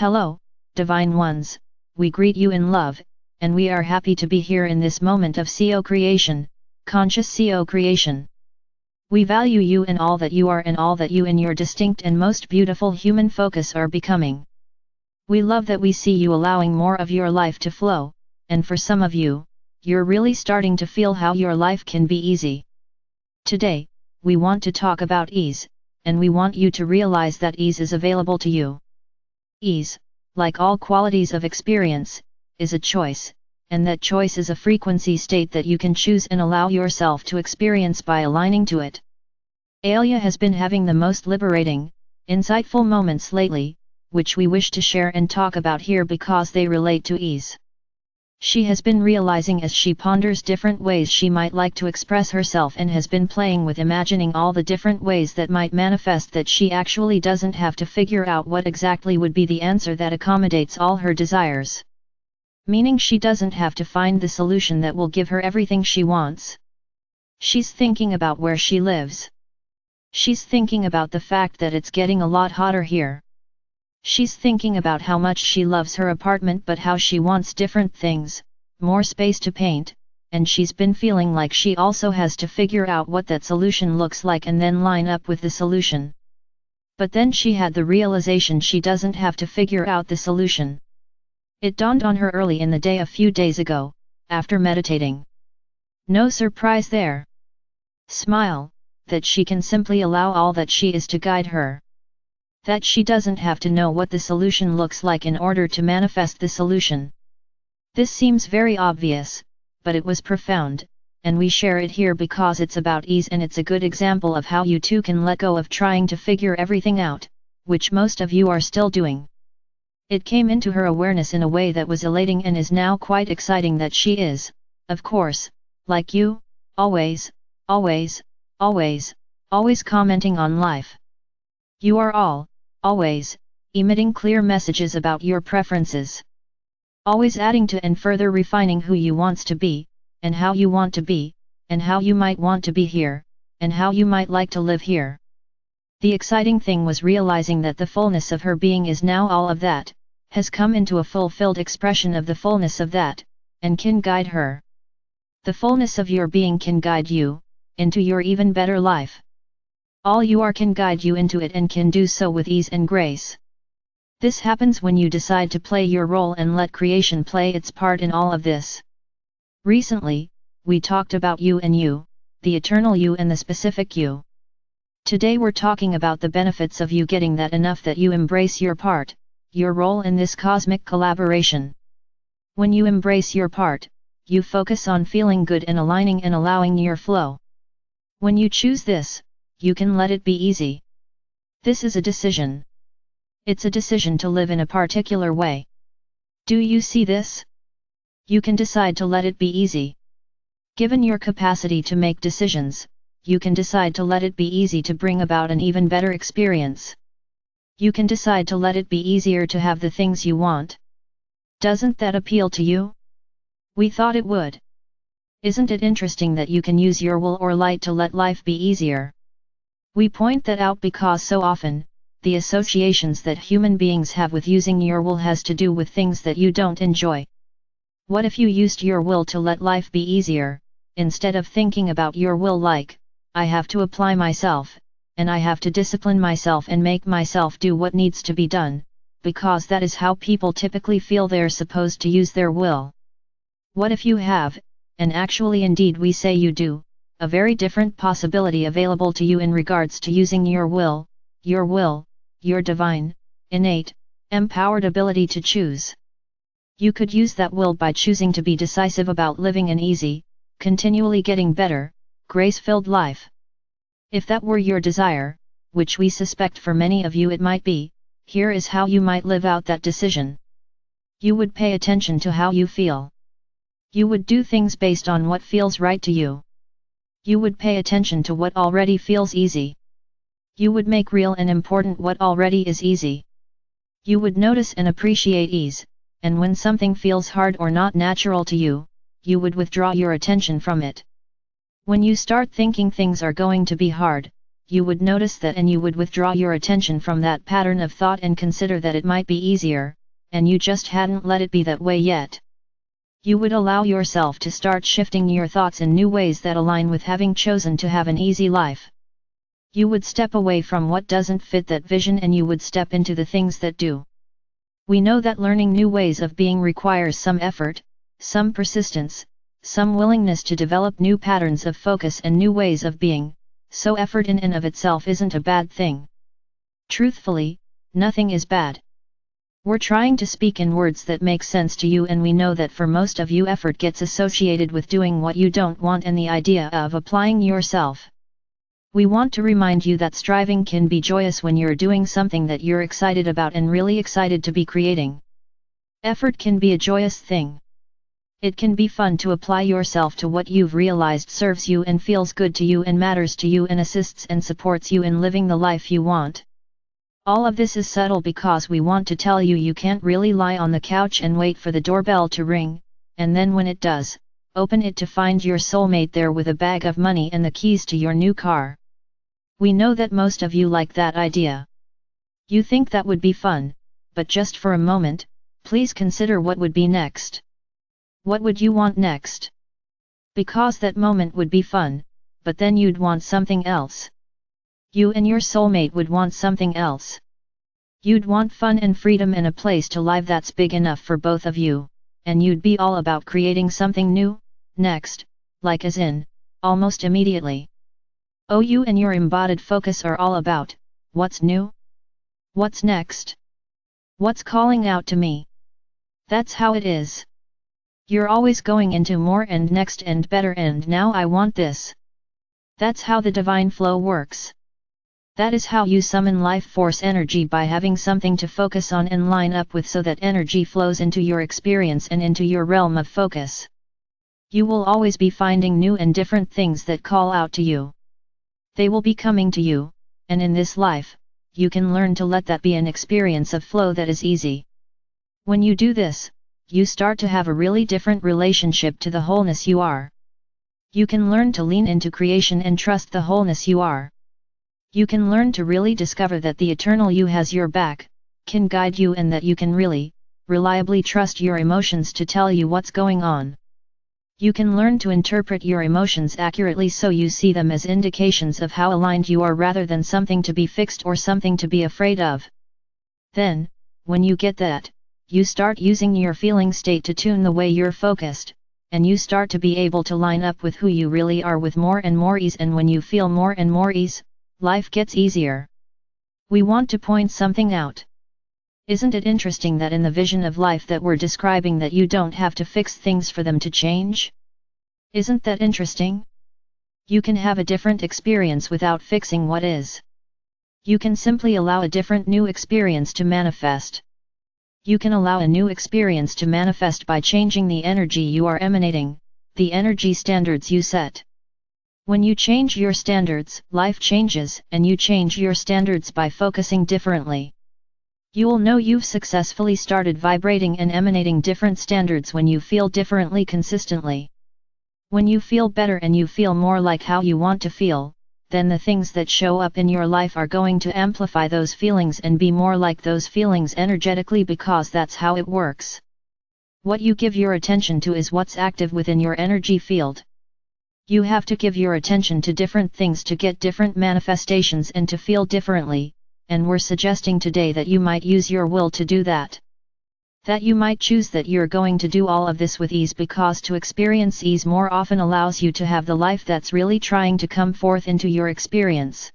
Hello, Divine Ones, we greet you in love, and we are happy to be here in this moment of co-creation, conscious co-creation. We value you and all that you are and all that you in your distinct and most beautiful human focus are becoming. We love that we see you allowing more of your life to flow, and for some of you, you're really starting to feel how your life can be easy. Today, we want to talk about ease, and we want you to realize that ease is available to you. Ease, like all qualities of experience, is a choice, and that choice is a frequency state that you can choose and allow yourself to experience by aligning to it. Alia has been having the most liberating, insightful moments lately, which we wish to share and talk about here because they relate to ease. She has been realizing as she ponders different ways she might like to express herself and has been playing with imagining all the different ways that might manifest that she actually doesn't have to figure out what exactly would be the answer that accommodates all her desires. Meaning she doesn't have to find the solution that will give her everything she wants. She's thinking about where she lives. She's thinking about the fact that it's getting a lot hotter here. She's thinking about how much she loves her apartment but how she wants different things, more space to paint, and she's been feeling like she also has to figure out what that solution looks like and then line up with the solution. But then she had the realization she doesn't have to figure out the solution. It dawned on her early in the day a few days ago, after meditating. No surprise there. Smile, that she can simply allow all that she is to guide her. That she doesn't have to know what the solution looks like in order to manifest the solution. This seems very obvious, but it was profound, and we share it here because it's about ease and it's a good example of how you too can let go of trying to figure everything out, which most of you are still doing. It came into her awareness in a way that was elating and is now quite exciting that she is, of course, like you, always commenting on life. You are always, emitting clear messages about your preferences. Always adding to and further refining who you wants to be, and how you want to be, and how you might want to be here, and how you might like to live here. The exciting thing was realizing that the fullness of her being is now all of that, has come into a fulfilled expression of the fullness of that, and can guide her. The fullness of your being can guide you, into your even better life. All you are can guide you into it and can do so with ease and grace. This happens when you decide to play your role and let creation play its part in all of this. Recently, we talked about you and you, the eternal you and the specific you. Today we're talking about the benefits of you getting that enough that you embrace your part, your role in this cosmic collaboration. When you embrace your part, you focus on feeling good and aligning and allowing your flow. When you choose this, you can let it be easy. This is a decision. It's a decision to live in a particular way. Do you see this? You can decide to let it be easy. Given your capacity to make decisions, you can decide to let it be easy to bring about an even better experience. You can decide to let it be easier to have the things you want. Doesn't that appeal to you? We thought it would. Isn't it interesting that you can use your will or light to let life be easier? We point that out because so often, the associations that human beings have with using your will has to do with things that you don't enjoy. What if you used your will to let life be easier, instead of thinking about your will like, I have to apply myself, and I have to discipline myself and make myself do what needs to be done, because that is how people typically feel they're supposed to use their will. What if you have, and actually indeed we say you do, a very different possibility available to you in regards to using your will, your divine, innate, empowered ability to choose. You could use that will by choosing to be decisive about living an easy, continually getting better, grace-filled life. If that were your desire, which we suspect for many of you it might be, here is how you might live out that decision. You would pay attention to how you feel. You would do things based on what feels right to you. You would pay attention to what already feels easy. You would make real and important what already is easy. You would notice and appreciate ease, and when something feels hard or not natural to you, you would withdraw your attention from it. When you start thinking things are going to be hard, you would notice that and you would withdraw your attention from that pattern of thought and consider that it might be easier, and you just hadn't let it be that way yet. You would allow yourself to start shifting your thoughts in new ways that align with having chosen to have an easy life. You would step away from what doesn't fit that vision and you would step into the things that do. We know that learning new ways of being requires some effort, some persistence, some willingness to develop new patterns of focus and new ways of being, so effort in and of itself isn't a bad thing. Truthfully, nothing is bad. We're trying to speak in words that make sense to you, and we know that for most of you effort gets associated with doing what you don't want and the idea of applying yourself. We want to remind you that striving can be joyous when you're doing something that you're excited about and really excited to be creating. Effort can be a joyous thing. It can be fun to apply yourself to what you've realized serves you and feels good to you and matters to you and assists and supports you in living the life you want. All of this is subtle because we want to tell you you can't really lie on the couch and wait for the doorbell to ring, and then when it does, open it to find your soulmate there with a bag of money and the keys to your new car. We know that most of you like that idea. You think that would be fun, but just for a moment, please consider what would be next. What would you want next? Because that moment would be fun, but then you'd want something else. You and your soulmate would want something else. You'd want fun and freedom and a place to live that's big enough for both of you, and you'd be all about creating something new, next, like as in, almost immediately. Oh, you and your embodied focus are all about, what's new? What's next? What's calling out to me? That's how it is. You're always going into more and next and better and now I want this. That's how the divine flow works. That is how you summon life force energy, by having something to focus on and line up with so that energy flows into your experience and into your realm of focus. You will always be finding new and different things that call out to you. They will be coming to you, and in this life, you can learn to let that be an experience of flow that is easy. When you do this, you start to have a really different relationship to the wholeness you are. You can learn to lean into creation and trust the wholeness you are. You can learn to really discover that the eternal you has your back, can guide you, and that you can really, reliably trust your emotions to tell you what's going on. You can learn to interpret your emotions accurately so you see them as indications of how aligned you are rather than something to be fixed or something to be afraid of. Then, when you get that, you start using your feeling state to tune the way you're focused, and you start to be able to line up with who you really are with more and more ease, and when you feel more and more ease, life gets easier. We want to point something out. Isn't it interesting that in the vision of life that we're describing that you don't have to fix things for them to change? Isn't that interesting? You can have a different experience without fixing what is. You can simply allow a different new experience to manifest. You can allow a new experience to manifest by changing the energy you are emanating, the energy standards you set. When you change your standards, life changes, and you change your standards by focusing differently. You'll know you've successfully started vibrating and emanating different standards when you feel differently consistently. When you feel better and you feel more like how you want to feel, then the things that show up in your life are going to amplify those feelings and be more like those feelings energetically, because that's how it works. What you give your attention to is what's active within your energy field. You have to give your attention to different things to get different manifestations and to feel differently, and we're suggesting today that you might use your will to do that. That you might choose that you're going to do all of this with ease, because to experience ease more often allows you to have the life that's really trying to come forth into your experience.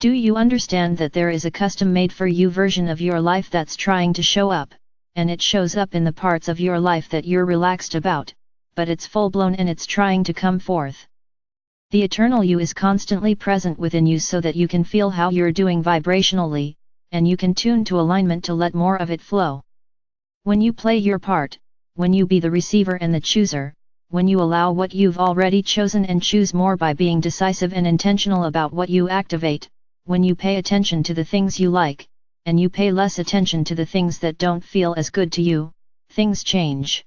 Do you understand that there is a custom-made for you version of your life that's trying to show up, and it shows up in the parts of your life that you're relaxed about, but it's full-blown and it's trying to come forth. The eternal you is constantly present within you so that you can feel how you're doing vibrationally, and you can tune to alignment to let more of it flow. When you play your part, when you be the receiver and the chooser, when you allow what you've already chosen and choose more by being decisive and intentional about what you activate, when you pay attention to the things you like, and you pay less attention to the things that don't feel as good to you, things change.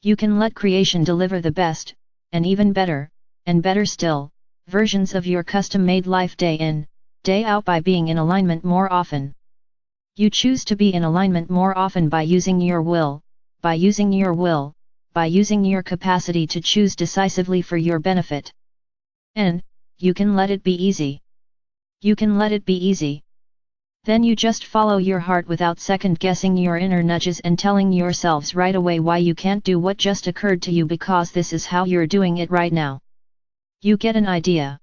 You can let creation deliver the best, and even better, and better still, versions of your custom-made life day in, day out by being in alignment more often. You choose to be in alignment more often by using your will, by using your capacity to choose decisively for your benefit. And, you can let it be easy. You can let it be easy. Then you just follow your heart without second-guessing your inner nudges and telling yourselves right away why you can't do what just occurred to you because this is how you're doing it right now. You get an idea.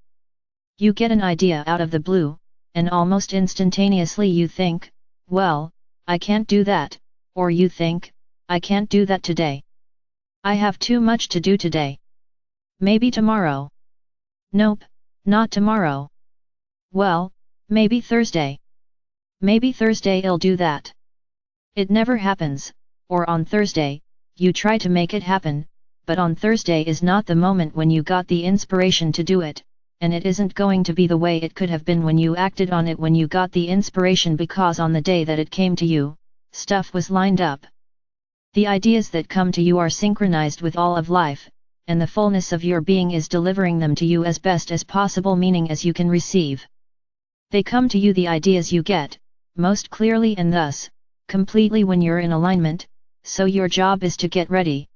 You get an idea out of the blue, and almost instantaneously you think, well, I can't do that, or you think, I can't do that today. I have too much to do today. Maybe tomorrow. Nope, not tomorrow. Well, maybe Thursday. Maybe Thursday I'll do that. It never happens, or on Thursday, you try to make it happen, but on Thursday is not the moment when you got the inspiration to do it, and it isn't going to be the way it could have been when you acted on it when you got the inspiration because on the day that it came to you, stuff was lined up. The ideas that come to you are synchronized with all of life, and the fullness of your being is delivering them to you as best as possible, meaning as you can receive. They come to you, the ideas you get, most clearly and thus, completely when you're in alignment, so your job is to get ready.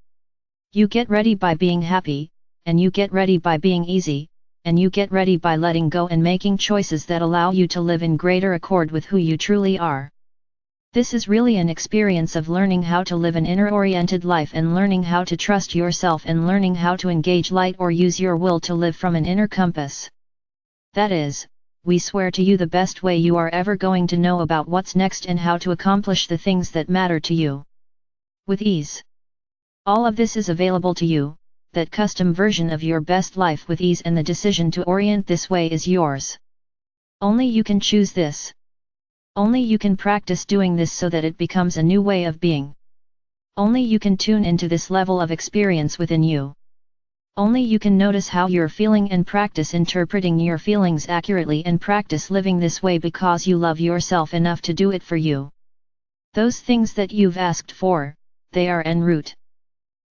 You get ready by being happy, and you get ready by being easy, and you get ready by letting go and making choices that allow you to live in greater accord with who you truly are. This is really an experience of learning how to live an inner-oriented life and learning how to trust yourself and learning how to engage light or use your will to live from an inner compass. That is, we swear to you the best way you are ever going to know about what's next and how to accomplish the things that matter to you. With ease. All of this is available to you, that custom version of your best life with ease, and the decision to orient this way is yours. Only you can choose this. Only you can practice doing this so that it becomes a new way of being. Only you can tune into this level of experience within you. Only you can notice how you're feeling and practice interpreting your feelings accurately and practice living this way because you love yourself enough to do it for you. Those things that you've asked for, they are en route.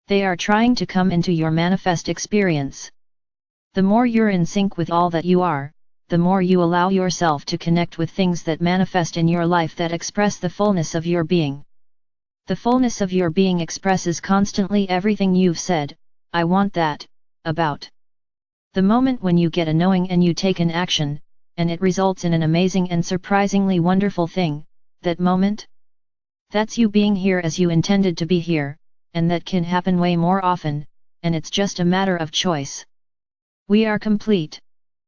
They are trying to come into your manifest experience. The more you're in sync with all that you are, the more you allow yourself to connect with things that manifest in your life that express the fullness of your being. The fullness of your being expresses constantly everything you've said, I want that, about. The moment when you get a knowing and you take an action, and it results in an amazing and surprisingly wonderful thing, that moment? That's you being here as you intended to be here, and that can happen way more often, and it's just a matter of choice. We are complete.